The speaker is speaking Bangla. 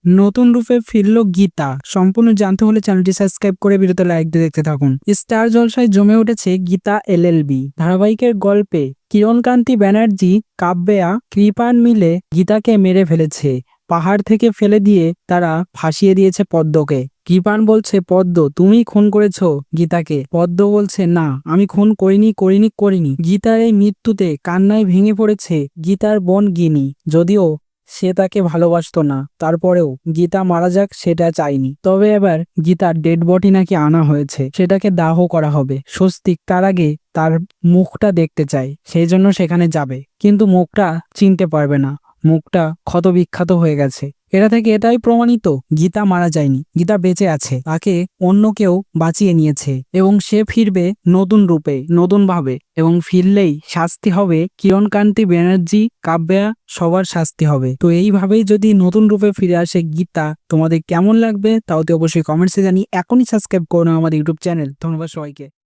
নতুন রূপে ফিরল গীতা। সম্পূর্ণ জানতে হলে চ্যানেলটি সাবস্ক্রাইব করে ভিডিওতে লাইক দিয়ে দেখতে থাকুন। স্টার জলসায় জমে উঠেছে গীতা এলএলবি ধারাবাহিকের গল্পে কিরণকান্তি ব্যানার্জি, কাব্যা, কৃপান মিলে গীতাকে মেরে ফেলেছে। পাহাড় থেকে ফেলে দিয়ে তারা ফাঁসিয়ে দিয়েছে পদ্মকে। কৃপান বলছে, পদ্ম তুমি খুন করেছো গীতাকে। পদ্ম বলছে, না আমি খুন করিনি। গীতার এই মৃত্যুতে কান্নায় ভেঙে পড়েছে গীতার বোন গিনি। যদিও সে তাকে ভালোবাসতো না, তারপরেও গীতা মারা যাক সেটা চাইনি। তবে এবার গীতার ডেড বডি নাকি আনা হয়েছে, সেটাকে দাহ করা হবে। স্বস্তিক তার আগে তার মুখটা দেখতে চায়, সেই জন্য সেখানে যাবে, কিন্তু মুখটা চিনতে পারবে না। মুখটা ক্ষতবিক্ষত হয়ে গেছে। এটা থেকে এটাই প্রমাণিত গীতা মারা যায়নি, গীতা বেঁচে আছে। তাকে অন্য কেউ বাঁচিয়ে নিয়েছে এবং সে ফিরবে নতুন রূপে, নতুন ভাবে। এবং ফিরলেই শাস্তি হবে কিরণকান্তি ব্যানার্জি, কাব্যা, সবার শাস্তি হবে। তো এইভাবেই যদি নতুন রূপে ফিরে আসে গীতা, তোমাদের কেমন লাগবে তাও তো অবশ্যই কমেন্টসে জানি। এখনই সাবস্ক্রাইব করো আমাদের ইউটিউব চ্যানেল। ধন্যবাদ সবাইকে।